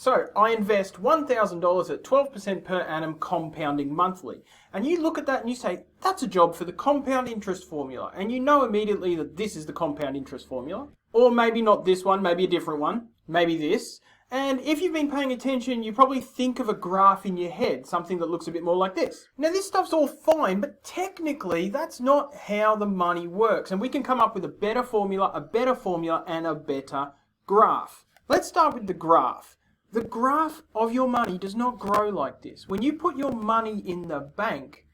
So I invest $1,000 at 12% per annum compounding monthly. And you look at that and you say, that's a job for the compound interest formula. And you know immediately that this is the compound interest formula. Or maybe not this one, maybe a different one, maybe this. And if you've been paying attention, you probably think of a graph in your head, something that looks a bit more like this. Now this stuff's all fine, but technically that's not how the money works. And we can come up with a better formula, and a better graph. Let's start with the graph. The graph of your money does not grow like this. When you put your money in the bank,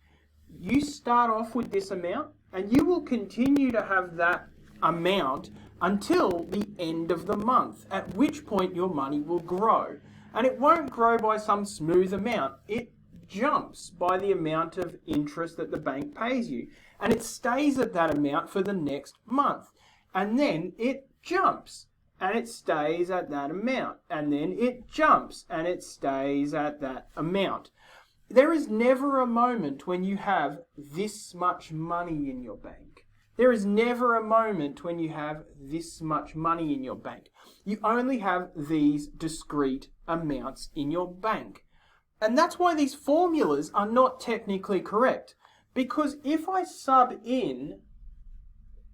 you start off with this amount and you will continue to have that amount until the end of the month, at which point your money will grow. And it won't grow by some smooth amount. It jumps by the amount of interest that the bank pays you. And it stays at that amount for the next month. And then it jumps. And it stays at that amount. And then it jumps and it stays at that amount. There is never a moment when you have this much money in your bank. There is never a moment when you have this much money in your bank. You only have these discrete amounts in your bank. And that's why these formulas are not technically correct. Because if I sub in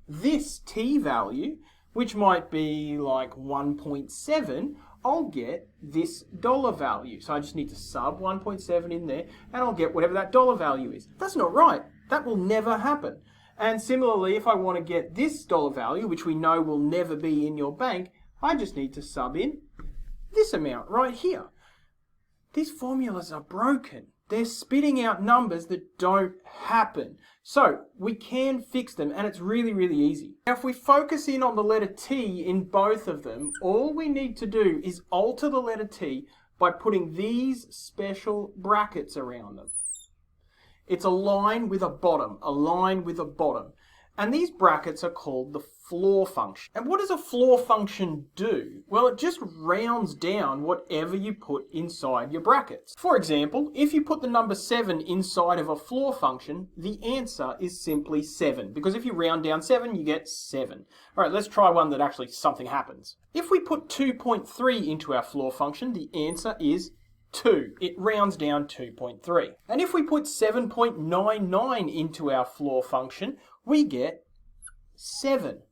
this t value, which might be like 1.7, I'll get this dollar value. So I just need to sub 1.7 in there and I'll get whatever that dollar value is. That's not right. That will never happen. And similarly, if I want to get this dollar value, which we know will never be in your bank, I just need to sub in this amount right here. These formulas are broken. They're spitting out numbers that don't happen. So we can fix them, and it's really, really easy. Now, if we focus in on the letter T in both of them, all we need to do is alter the letter T by putting these special brackets around them. It's a line with a bottom, a line with a bottom. And these brackets are called the floor function. And what does a floor function do? Well, it just rounds down whatever you put inside your brackets. For example, if you put the number 7 inside of a floor function, the answer is simply 7. Because if you round down 7, you get 7. All right, let's try one that actually something happens. If we put 2.3 into our floor function, the answer is 2. It rounds down 2.3. And if we put 7.99 into our floor function, we get 7.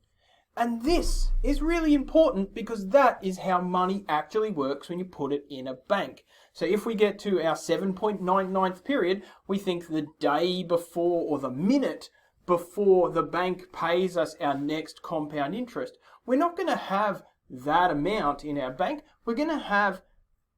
And this is really important because that is how money actually works when you put it in a bank. So if we get to our 7.99th period, we think the day before or the minute before the bank pays us our next compound interest, we're not going to have that amount in our bank. We're going to have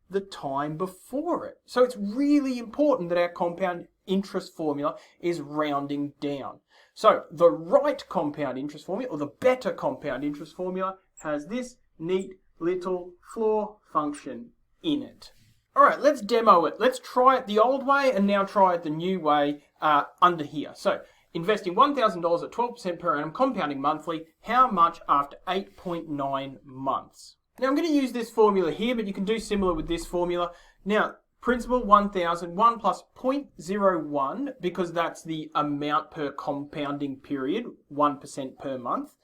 the time before it. So it's really important that our compound interest formula is rounding down. So the right compound interest formula, or the better compound interest formula, has this neat little floor function in it. All right, let's demo it. Let's try it the old way and now try it the new way under here. So investing $1,000 at 12% per annum, compounding monthly, how much after 8.9 months? Now I'm going to use this formula here, but you can do similar with this formula. Now, principal 1,000, 1 plus 0.01, because that's the amount per compounding period, 1% per month.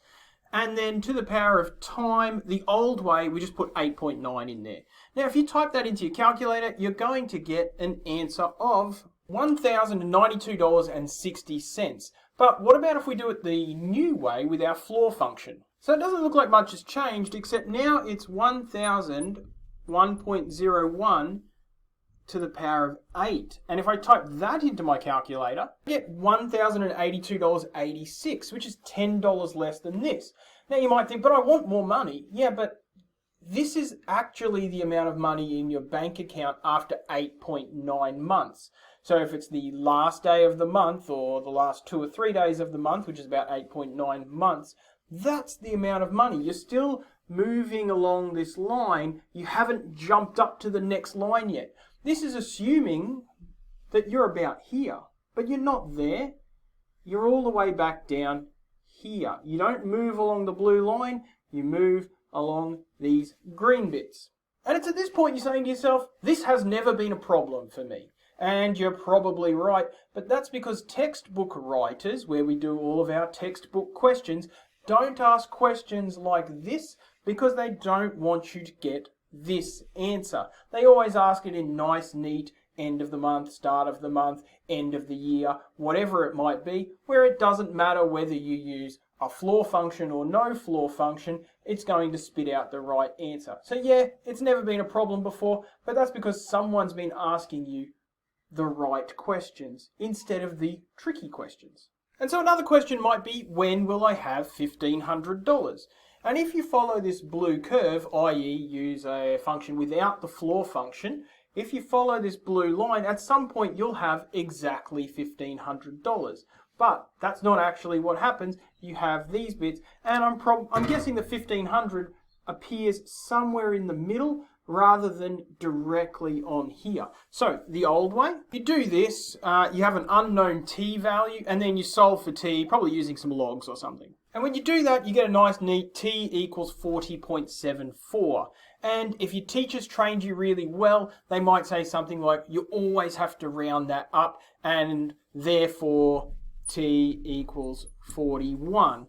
And then to the power of time, the old way, we just put 8.9 in there. Now, if you type that into your calculator, you're going to get an answer of $1,092.60. But what about if we do it the new way with our floor function? So it doesn't look like much has changed, except now it's 1,000, 1.01 to the power of 8. And if I type that into my calculator, I get $1,082.86, which is $10 less than this. Now you might think, but I want more money. Yeah, but this is actually the amount of money in your bank account after 8.9 months. So if it's the last day of the month or the last 2 or 3 days of the month, which is about 8.9 months, that's the amount of money. You're still moving along this line. You haven't jumped up to the next line yet. This is assuming that you're about here, but you're not there. You're all the way back down here. You don't move along the blue line, you move along these green bits. And it's at this point you're saying to yourself, this has never been a problem for me. And you're probably right, but that's because textbook writers, where we do all of our textbook questions, don't ask questions like this because they don't want you to get this answer. They always ask it in nice, neat, end of the month, start of the month, end of the year, whatever it might be, where it doesn't matter whether you use a floor function or no floor function, it's going to spit out the right answer. So yeah, it's never been a problem before, but that's because someone's been asking you the right questions instead of the tricky questions. And so another question might be, when will I have $1,500? And if you follow this blue curve, i.e. use a function without the floor function, if you follow this blue line, at some point you'll have exactly $1,500. But that's not actually what happens. You have these bits, and I'm guessing the 1,500 appears somewhere in the middle rather than directly on here. So the old way, you do this, you have an unknown t value, and then you solve for t, probably using some logs or something. And when you do that, you get a nice neat t equals 40.74. And if your teachers trained you really well, they might say something like, you always have to round that up, and therefore t equals 41.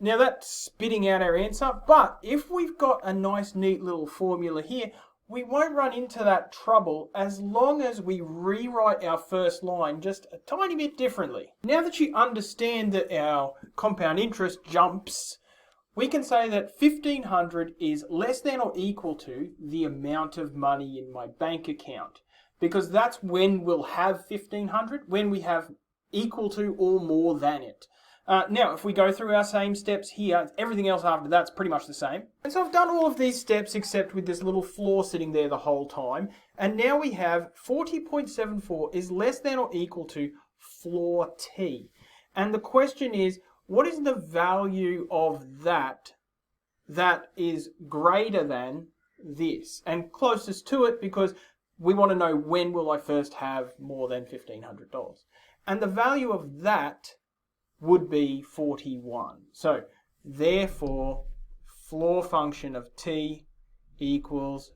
Now that's spitting out our answer, but if we've got a nice neat little formula here, we won't run into that trouble as long as we rewrite our first line just a tiny bit differently. Now that you understand that our compound interest jumps, we can say that 1,500 is less than or equal to the amount of money in my bank account, because that's when we'll have 1,500, when we have equal to or more than it. Now, if we go through our same steps here, everything else after that's pretty much the same. And so I've done all of these steps except with this little floor sitting there the whole time. And now we have 40.74 is less than or equal to floor t. And the question is, what is the value of that is greater than this? And closest to it, because we want to know when will I first have more than $1,500. And the value of that would be 41. So therefore, floor function of t equals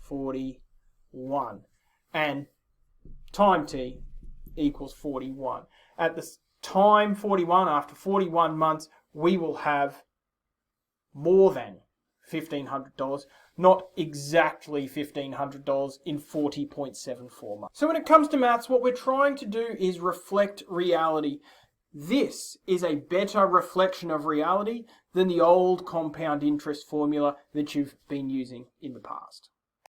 41. And time t equals 41. At the time 41, after 41 months, we will have more than $1,500, not exactly $1,500 in 40.74 months. So when it comes to maths, what we're trying to do is reflect reality. This is a better reflection of reality than the old compound interest formula that you've been using in the past.